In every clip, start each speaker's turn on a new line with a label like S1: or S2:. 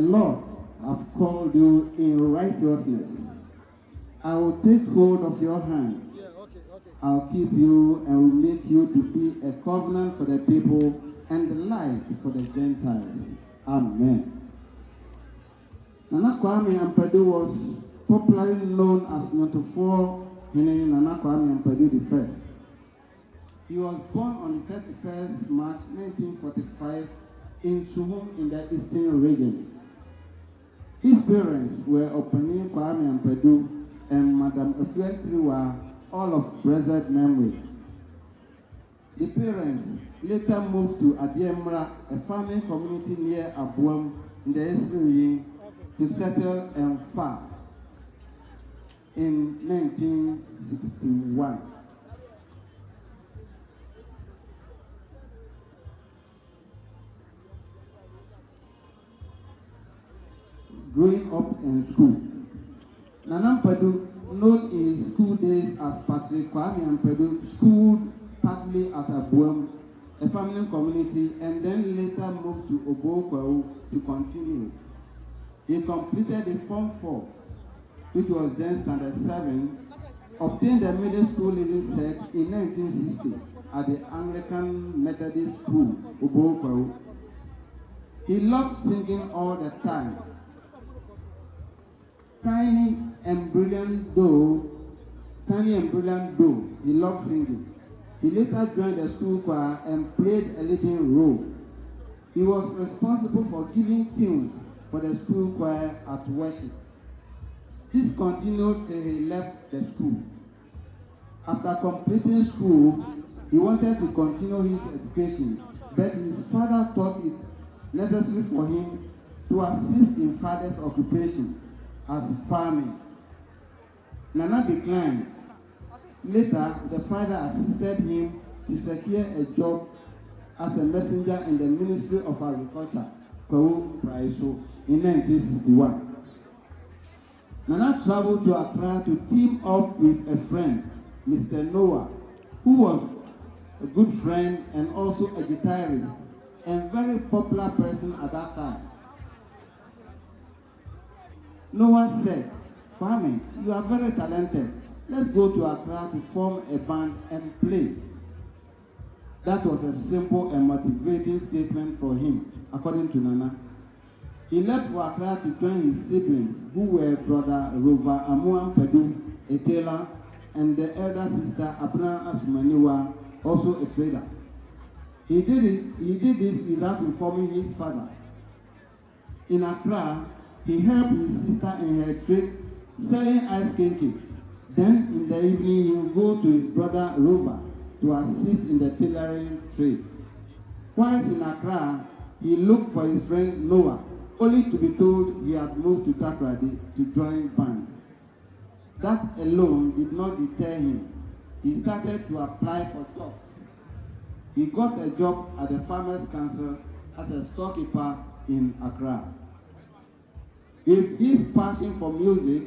S1: The Lord have called you in righteousness. I will take hold of your hand. I'll keep you and will make you to be a covenant for the people and the light for the Gentiles. Amen. Nana Kwame Ampadu was popularly known as Nkawkaw Nana Kwame Ampadu the First. He was born on the 31st March 1945 in Suhum in the Eastern region. His parents were Opani Kwame Ampadu and Madam Efrentriwa, all of blessed memory. The parents later moved to Adiemra, a farming community near Abuam in the Eastern to settle and farm in 1961. Growing up in school, Nana Ampadu, known in his school days as Patrick Kwame Ampadu, schooled partly at Abuam, a farming community, and then later moved to Ampadu-Kwahu to continue. He completed the Form 4, which was then Standard 7, obtained a middle school leaving cert in 1960 at the Anglican Methodist School, Ampadu-Kwahu. He loved singing all the time. Tiny and brilliant though, he loved singing. He later joined the school choir and played a leading role. He was responsible for giving tunes for the school choir at worship. This continued till he left the school. After completing school, he wanted to continue his education, but his father thought it necessary for him to assist in father's occupation as farming. Nana declined. Later, the father assisted him to secure a job as a messenger in the Ministry of Agriculture, Kwahu West, in 1961. Nana traveled to Accra to team up with a friend, Mr. Noah, who was a good friend and also a guitarist and very popular person at that time. Noah said, Kwame, you are very talented. Let's go to Accra to form a band and play. That was a simple and motivating statement for him, according to Nana. He left for Accra to join his siblings, who were brother Rova Amu Ampadu, a tailor, and the elder sister Abna Asumaniwa, also a trader. He did this without informing his father. In Accra, he helped his sister in her trade, selling ice cream. Then in the evening, he would go to his brother Rova to assist in the tailoring trade. Whilst in Accra, he looked for his friend Noah, only to be told he had moved to Takoradi to join band. That alone did not deter him. He started to apply for jobs. He got a job at the Farmers' Council as a storekeeper in Accra. With his passion for music,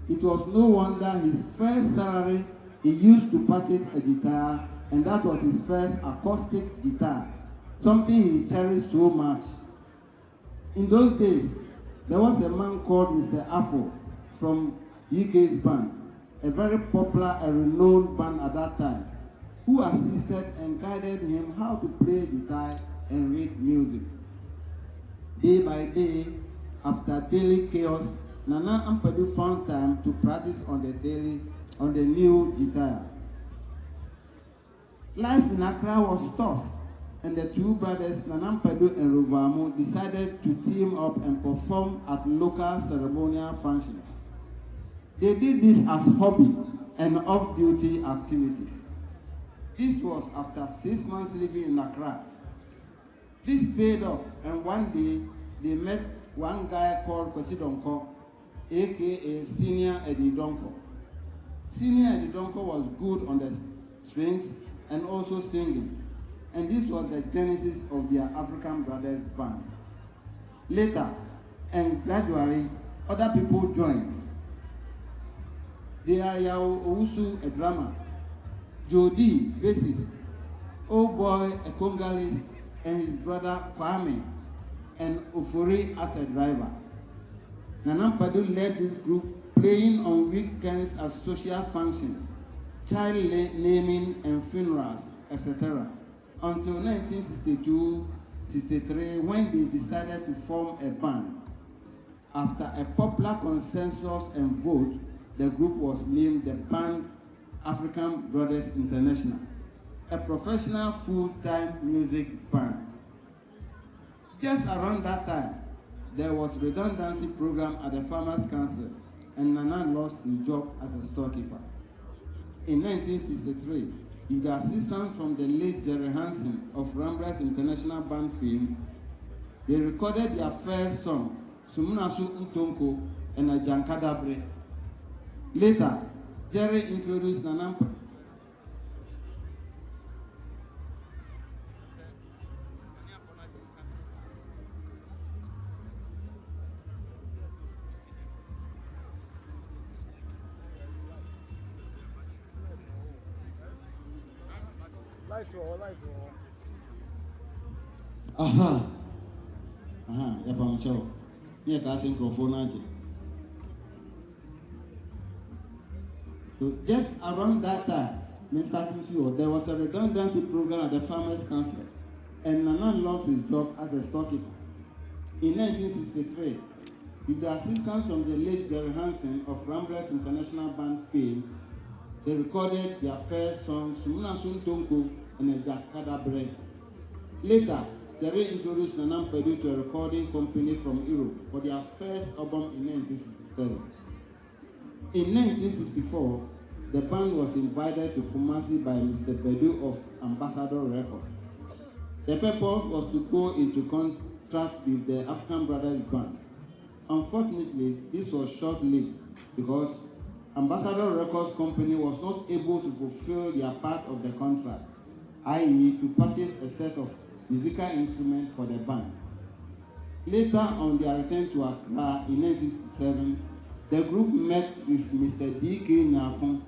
S1: it was no wonder his first salary he used to purchase a guitar, and that was his first acoustic guitar, something he cherished so much. In those days, there was a man called Mr. Afo from UK's band, a very popular and renowned band at that time, who assisted and guided him how to play guitar and read music. Day by day, after daily chaos, Nana Ampadu found time to practice on the new guitar. Life in Accra was tough, and the two brothers, Nana Ampadu and Rovamu, decided to team up and perform at local ceremonial functions. They did this as hobby and off-duty activities. This was after 6 months living in Accra. This paid off, and one day they met one guy called Kosidonko, aka Senior Eddie Donko. Senior Eddie Donko was good on the strings and also singing, and this was the genesis of their African Brothers band. Later, and gradually, other people joined. They are Yao Owusu, a drummer, Jody, bassist, Old Boy, a congalist, and his brother Kwame, and Ofori as a driver. Nana Ampadu led this group, playing on weekends at social functions, child naming and funerals, etc. Until 1962-63, when they decided to form a band. After a popular consensus and vote, the group was named the band African Brothers International, a professional full-time music band. Just around that time, there was redundancy program at the Farmers Council, and Nana lost his job as a storekeeper. In 1963, with the assistance from the late Jerry Hansen of Ramblers International Band fame, they recorded their first song, Sumunasu Ntonko and a Jankadabre. Later, Jerry introduced Nana Ampadu. Yapamcho. Here casting microphone. So just around that time, there was a redundancy program at the Farmers Council, and Nana lost his job as a storekeeper. In 1963, with the assistance from the late Jerry Hansen of Ramblers International Band fame, they recorded their first song, Sumunasu Ntonko and a Jankadabre. Later, they reintroduced Nana Ampadu to a recording company from Europe for their first album in 1967. In 1964, the band was invited to Kumasi by Mr. Bedu of Ambassador Records. The purpose was to go into contract with the African Brothers Band. Unfortunately, this was short-lived because Ambassador Records Company was not able to fulfill their part of the contract, i.e. to purchase a set of musical instruments for the band. Later on their return to Accra in 1967, the group met with Mr. D.K. Nyakon,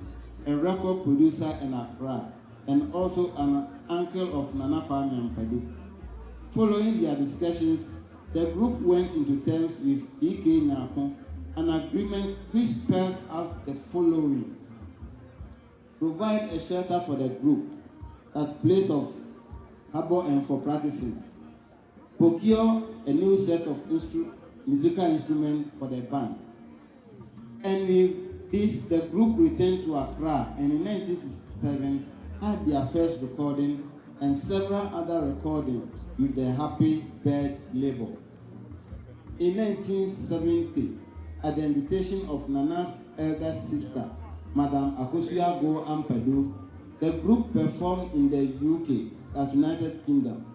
S1: a record producer in Accra, and also an uncle of Nana Ampadu. Following their discussions, the group went into terms with D.K. Nyakon, an agreement which spelled out the following: provide a shelter for the group at place of harbor and for practicing, procure a new set of musical instruments for the band. And with this, the group returned to Accra, and in 1967 had their first recording and several other recordings with the Happy Bird label. In 1970, at the invitation of Nana's elder sister, Madam AGOO Ampadu, the group performed in the UK, as United Kingdom.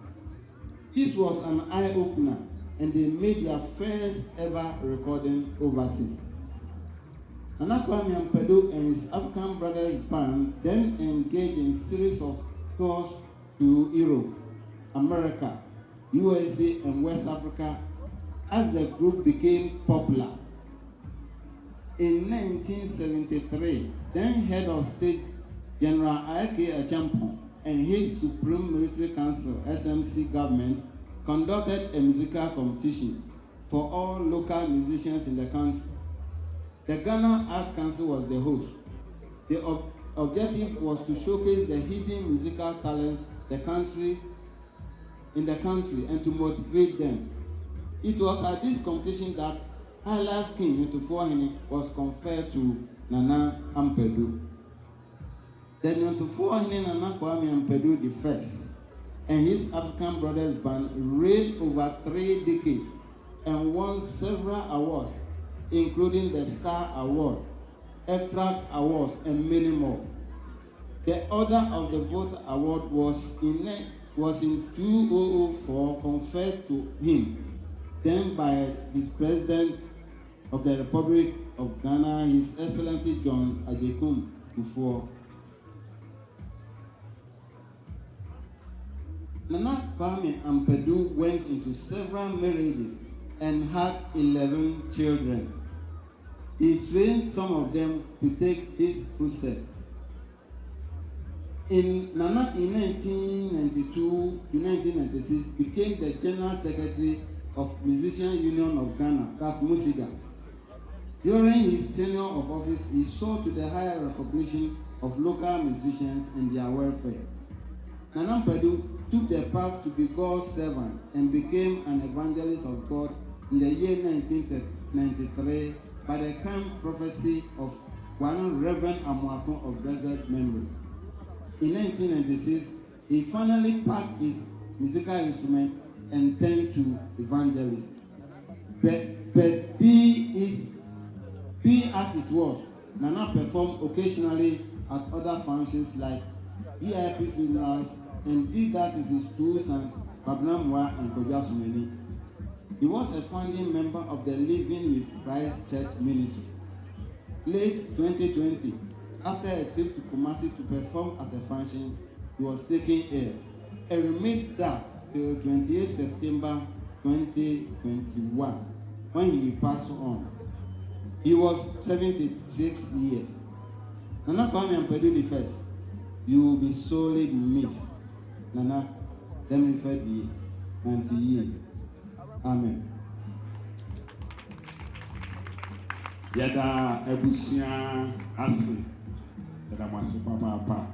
S1: This was an eye-opener, and they made their first ever recording overseas. Nana Ampadu and his African Brothers Band then engaged in a series of tours to Europe, America, USA, and West Africa as the group became popular. In 1973, then head of state General Aike Achampong and his Supreme Military Council (SMC) government conducted a musical competition for all local musicians in the country. The Ghana Art Council was the host. The objective was to showcase the hidden musical talents in the country and to motivate them. It was at this competition that High Life King Ntufuohene was conferred to Nana Ampadu. The Ntufuohene Nana Ampadu the first and his African Brothers Band reigned over 3 decades and won several awards, including the Star Award, Aircraft Awards, and many more. The Order of the Vote Award was in 2004 conferred to him, then by his President of the Republic of Ghana, His Excellency John Ajekum Kufuor. Nana Ampadu went into several marriages and had 11 children. He trained some of them to take his footsteps. Nana in 1992 to 1996 became the General Secretary of Musician Union of Ghana, that's Musiga, During his tenure of office, he saw to the higher recognition of local musicians and their welfare. Nana Ampadu took the path to be God's servant and became an evangelist of God in the year 1993 by the camp prophecy of one Reverend Amuako of blessed memory. In 1996, he finally packed his musical instrument and turned to evangelism. But be as it was, Nana performed occasionally at other functions like VIP funerals and did that with his two sons, Babnamwa and Kojasumeni. He was a founding member of the Living with Christ Church Ministry. Late 2020, after a trip to Kumasi to perform at a function, he was taken ill and remained there till 28 September 2021 when he passed on. He was 76 years. Nana Ampadu the first, you will be sorely missed. Nana, let me refer you unto ye. Amen.
S2: Yada ebusia ase. Yada masi papa.